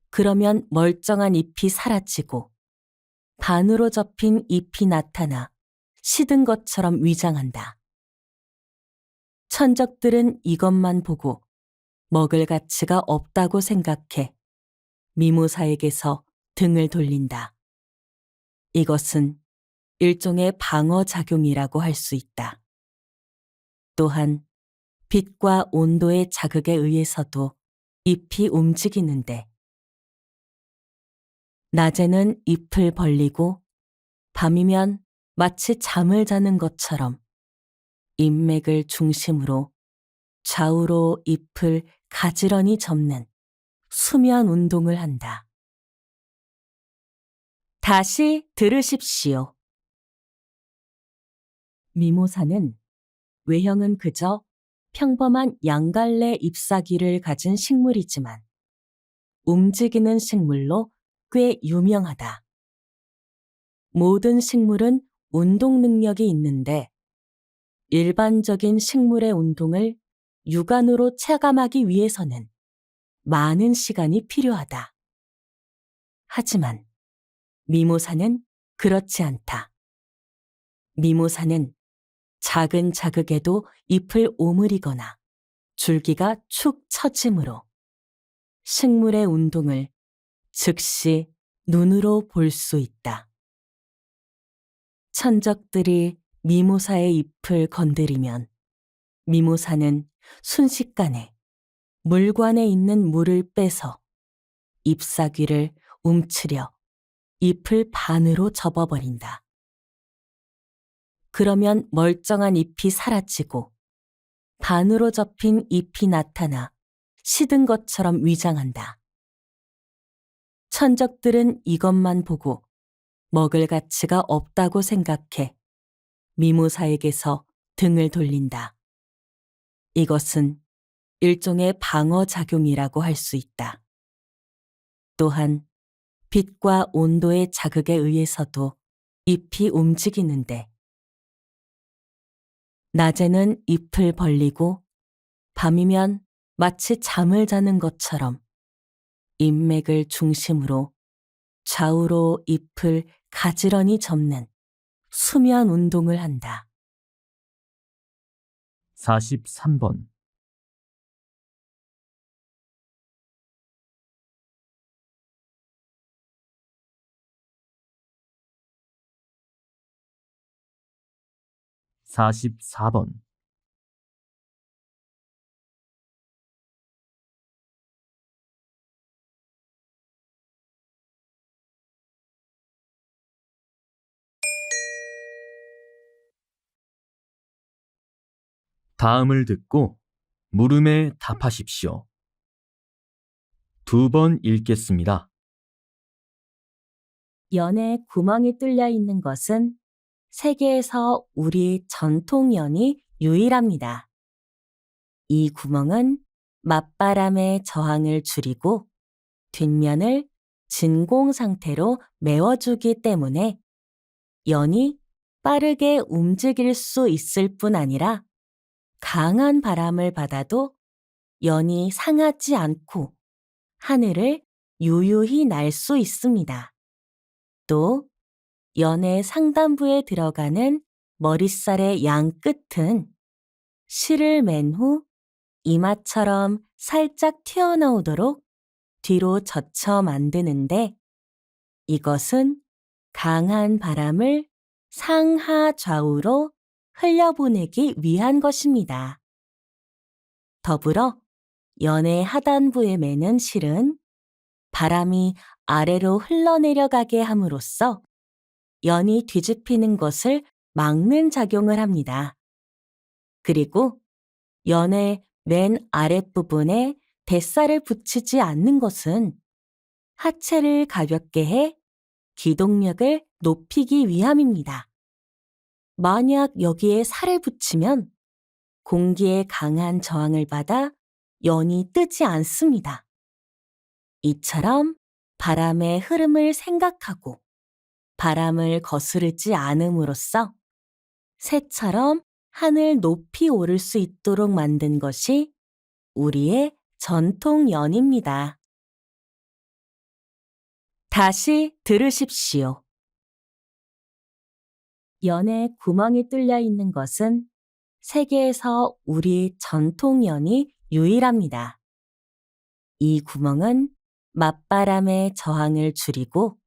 그러면 멀쩡한 잎이 사라지고 반으로 접힌 잎이 나타나 시든 것처럼 위장한다. 천적들은 이것만 보고 먹을 가치가 없다고 생각해 미모사에게서 등을 돌린다. 이것은 일종의 방어작용이라고 할 수 있다. 또한 빛과 온도의 자극에 의해서도 잎이 움직이는데 낮에는 잎을 벌리고 밤이면 마치 잠을 자는 것처럼 인맥을 중심으로 좌우로 잎을 가지런히 접는 수면 운동을 한다. 다시 들으십시오. 미모사는 외형은 그저 평범한 양갈래 잎사귀를 가진 식물이지만 움직이는 식물로 꽤 유명하다. 모든 식물은 운동 능력이 있는데 일반적인 식물의 운동을 육안으로 체감하기 위해서는 많은 시간이 필요하다. 하지만 미모사는 그렇지 않다. 미모사는 작은 자극에도 잎을 오므리거나 줄기가 축 처짐으로 식물의 운동을 즉시 눈으로 볼 수 있다. 천적들이 미모사의 잎을 건드리면 미모사는 순식간에 물관에 있는 물을 빼서 잎사귀를 움츠려 잎을 반으로 접어버린다. 그러면 멀쩡한 잎이 사라지고 반으로 접힌 잎이 나타나 시든 것처럼 위장한다. 천적들은 이것만 보고 먹을 가치가 없다고 생각해 미모사에게서 등을 돌린다. 이것은 일종의 방어작용이라고 할 수 있다. 또한 빛과 온도의 자극에 의해서도 잎이 움직이는데 낮에는 잎을 벌리고 밤이면 마치 잠을 자는 것처럼 잎맥을 중심으로 좌우로 잎을 가지런히 접는 수면 운동을 한다. 43번. (44번) 다음을 듣고 물음에 답하십시오. 2번 읽겠습니다. 연에 구멍이 뚫려 있는 것은 세계에서 우리 전통연이 유일합니다. 이 구멍은 맞바람의 저항을 줄이고 뒷면을 진공 상태로 메워주기 때문에 연이 빠르게 움직일 수 있을 뿐 아니라 강한 바람을 받아도 연이 상하지 않고 하늘을 유유히 날 수 있습니다. 또 연의 상단부에 들어가는 머릿살의 양 끝은 실을 맨 후 이마처럼 살짝 튀어나오도록 뒤로 젖혀 만드는데 이것은 강한 바람을 상하 좌우로 흘려보내기 위한 것입니다. 더불어 연의 하단부에 매는 실은 바람이 아래로 흘러내려가게 함으로써 연이 뒤집히는 것을 막는 작용을 합니다. 그리고 연의 맨 아랫부분에 뱃살을 붙이지 않는 것은 하체를 가볍게 해 기동력을 높이기 위함입니다. 만약 여기에 살을 붙이면 공기의 강한 저항을 받아 연이 뜨지 않습니다. 이처럼 바람의 흐름을 생각하고 바람을 거스르지 않음으로써 새처럼 하늘 높이 오를 수 있도록 만든 것이 우리의 전통 연입니다. 다시 들으십시오. 연에 구멍이 뚫려 있는 것은 세계에서 우리 전통 연이 유일합니다. 이 구멍은 맞바람의 저항을 줄이고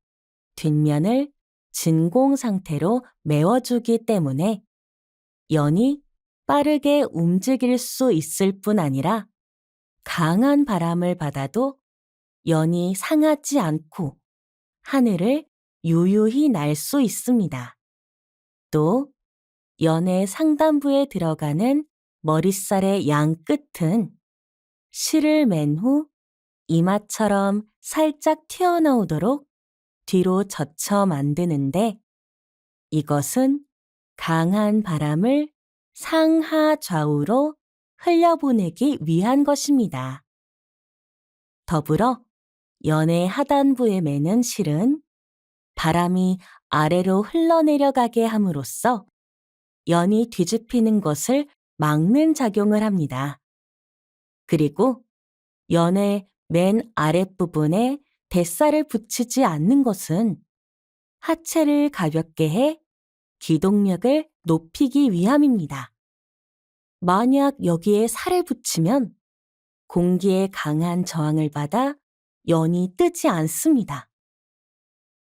뒷면을 진공 상태로 메워주기 때문에 연이 빠르게 움직일 수 있을 뿐 아니라 강한 바람을 받아도 연이 상하지 않고 하늘을 유유히 날 수 있습니다. 또 연의 상단부에 들어가는 머릿살의 양 끝은 실을 맨 후 이마처럼 살짝 튀어나오도록 뒤로 젖혀 만드는데 이것은 강한 바람을 상하 좌우로 흘려보내기 위한 것입니다. 더불어 연의 하단부에 매는 실은 바람이 아래로 흘러내려가게 함으로써 연이 뒤집히는 것을 막는 작용을 합니다. 그리고 연의 맨 아랫부분에 뱃살을 붙이지 않는 것은 하체를 가볍게 해 기동력을 높이기 위함입니다. 만약 여기에 살을 붙이면 공기의 강한 저항을 받아 연이 뜨지 않습니다.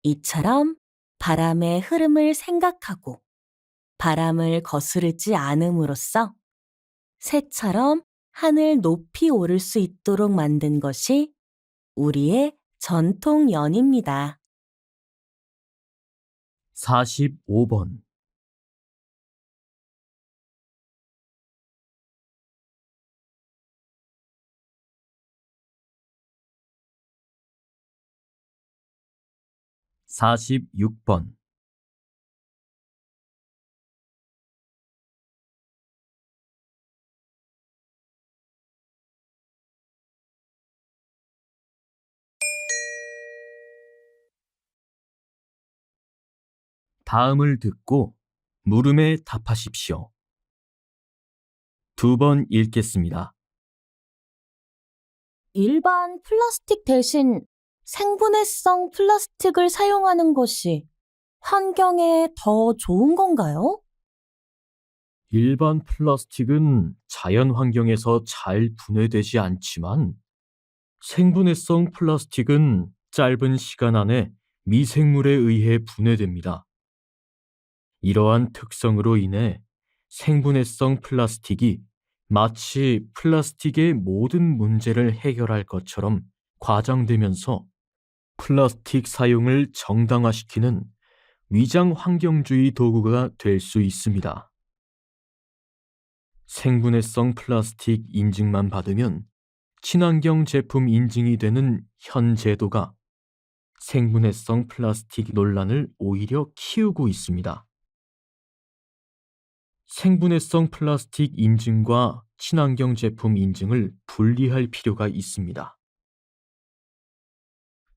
이처럼 바람의 흐름을 생각하고 바람을 거스르지 않음으로써 새처럼 하늘 높이 오를 수 있도록 만든 것이 우리의 전통 연입니다. 45번. (46번) 다음을 듣고 물음에 답하십시오. 2번 읽겠습니다. 일반 플라스틱 대신 생분해성 플라스틱을 사용하는 것이 환경에 더 좋은 건가요? 일반 플라스틱은 자연 환경에서 잘 분해되지 않지만 생분해성 플라스틱은 짧은 시간 안에 미생물에 의해 분해됩니다. 이러한 특성으로 인해 생분해성 플라스틱이 마치 플라스틱의 모든 문제를 해결할 것처럼 과장되면서 플라스틱 사용을 정당화시키는 위장 환경주의 도구가 될 수 있습니다. 생분해성 플라스틱 인증만 받으면 친환경 제품 인증이 되는 현 제도가 생분해성 플라스틱 논란을 오히려 키우고 있습니다. 생분해성 플라스틱 인증과 친환경 제품 인증을 분리할 필요가 있습니다.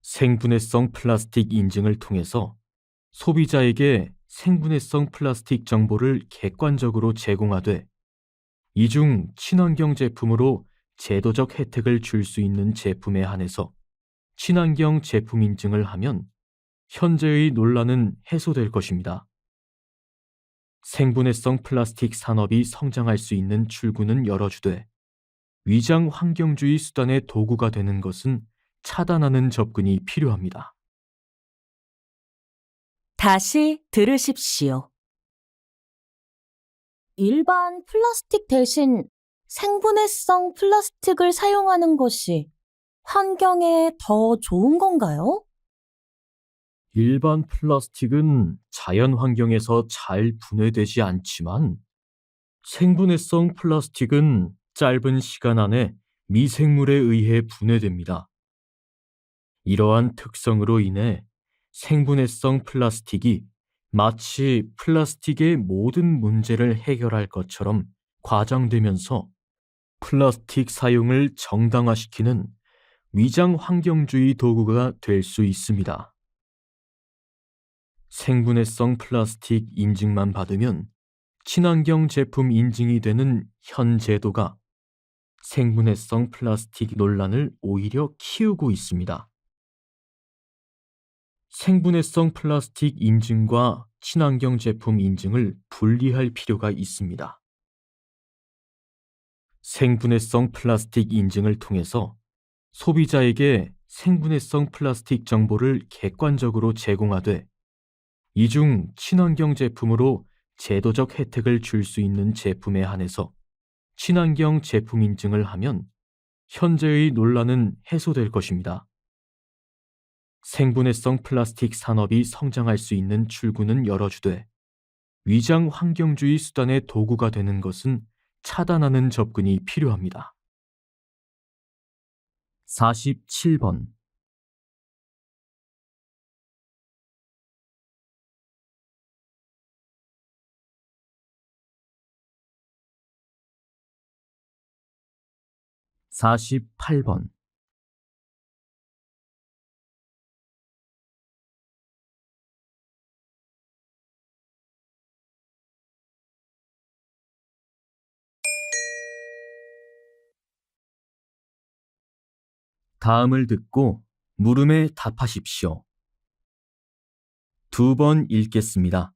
생분해성 플라스틱 인증을 통해서 소비자에게 생분해성 플라스틱 정보를 객관적으로 제공하되 이중 친환경 제품으로 제도적 혜택을 줄 수 있는 제품에 한해서 친환경 제품 인증을 하면 현재의 논란은 해소될 것입니다. 생분해성 플라스틱 산업이 성장할 수 있는 출구는 열어주되 위장 환경주의 수단의 도구가 되는 것은 차단하는 접근이 필요합니다. 다시 들으십시오. 일반 플라스틱 대신 생분해성 플라스틱을 사용하는 것이 환경에 더 좋은 건가요? 일반 플라스틱은 자연 환경에서 잘 분해되지 않지만 생분해성 플라스틱은 짧은 시간 안에 미생물에 의해 분해됩니다. 이러한 특성으로 인해 생분해성 플라스틱이 마치 플라스틱의 모든 문제를 해결할 것처럼 과장되면서 플라스틱 사용을 정당화시키는 위장 환경주의 도구가 될 수 있습니다. 생분해성 플라스틱 인증만 받으면 친환경 제품 인증이 되는 현 제도가 생분해성 플라스틱 논란을 오히려 키우고 있습니다. 생분해성 플라스틱 인증과 친환경 제품 인증을 분리할 필요가 있습니다. 생분해성 플라스틱 인증을 통해서 소비자에게 생분해성 플라스틱 정보를 객관적으로 제공하되 이중 친환경 제품으로 제도적 혜택을 줄 수 있는 제품에 한해서 친환경 제품 인증을 하면 현재의 논란은 해소될 것입니다. 생분해성 플라스틱 산업이 성장할 수 있는 출구는 열어주되 위장 환경주의 수단의 도구가 되는 것은 차단하는 접근이 필요합니다. 47번. (48번) 다음을 듣고 물음에 답하십시오. 2번 읽겠습니다.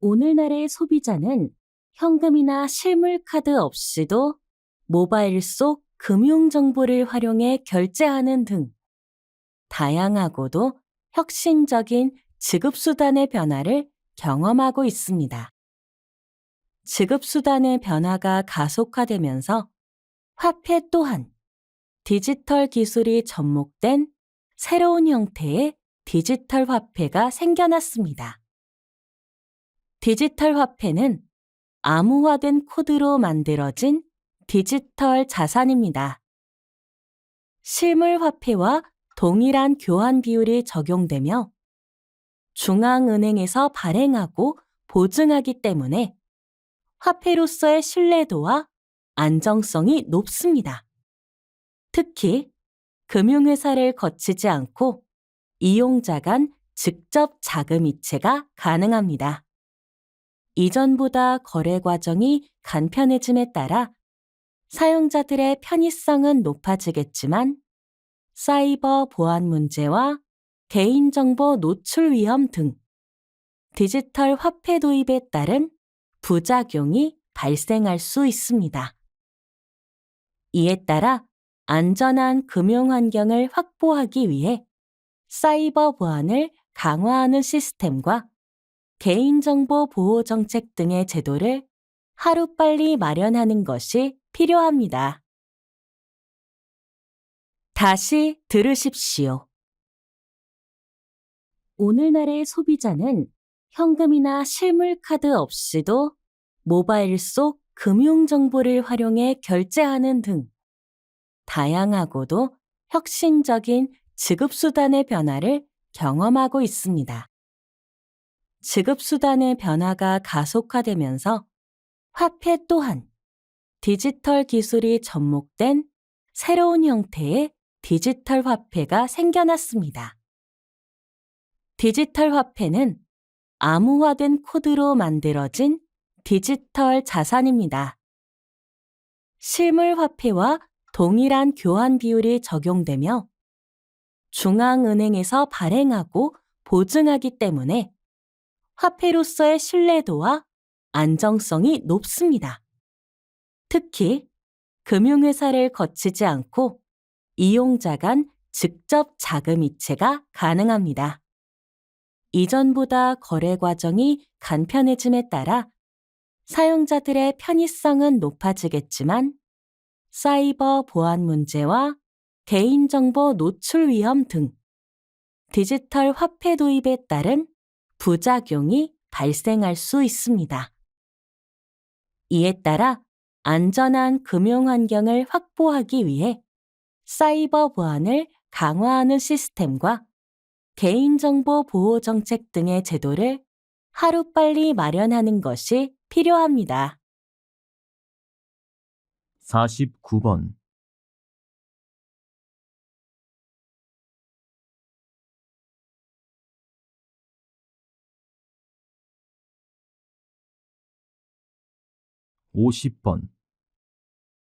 오늘날의 소비자는 현금이나 실물 카드 없이도 모바일 속 금융 정보를 활용해 결제하는 등 다양하고도 혁신적인 지급수단의 변화를 경험하고 있습니다. 지급수단의 변화가 가속화되면서 화폐 또한 디지털 기술이 접목된 새로운 형태의 디지털 화폐가 생겨났습니다. 디지털 화폐는 암호화된 코드로 만들어진 디지털 자산입니다. 실물 화폐와 동일한 교환 비율이 적용되며 중앙은행에서 발행하고 보증하기 때문에 화폐로서의 신뢰도와 안정성이 높습니다. 특히 금융회사를 거치지 않고 이용자 간 직접 자금 이체가 가능합니다. 이전보다 거래 과정이 간편해짐에 따라 사용자들의 편의성은 높아지겠지만 사이버 보안 문제와 개인정보 노출 위험 등 디지털 화폐 도입에 따른 부작용이 발생할 수 있습니다. 이에 따라 안전한 금융 환경을 확보하기 위해 사이버 보안을 강화하는 시스템과 개인정보 보호 정책 등의 제도를 하루빨리 마련하는 것이 필요합니다. 다시 들으십시오. 오늘날의 소비자는 현금이나 실물 카드 없이도 모바일 속 금융 정보를 활용해 결제하는 등 다양하고도 혁신적인 지급수단의 변화를 경험하고 있습니다. 지급수단의 변화가 가속화되면서 화폐 또한 디지털 기술이 접목된 새로운 형태의 디지털 화폐가 생겨났습니다. 디지털 화폐는 암호화된 코드로 만들어진 디지털 자산입니다. 실물 화폐와 동일한 교환 비율이 적용되며 중앙은행에서 발행하고 보증하기 때문에 화폐로서의 신뢰도와 안정성이 높습니다. 특히 금융회사를 거치지 않고 이용자 간 직접 자금 이체가 가능합니다. 이전보다 거래 과정이 간편해짐에 따라 사용자들의 편의성은 높아지겠지만 사이버 보안 문제와 개인정보 노출 위험 등 디지털 화폐 도입에 따른 부작용이 발생할 수 있습니다. 이에 따라 안전한 금융 환경을 확보하기 위해 사이버 보안을 강화하는 시스템과 개인정보 보호 정책 등의 제도를 하루빨리 마련하는 것이 필요합니다. 49번. (50번)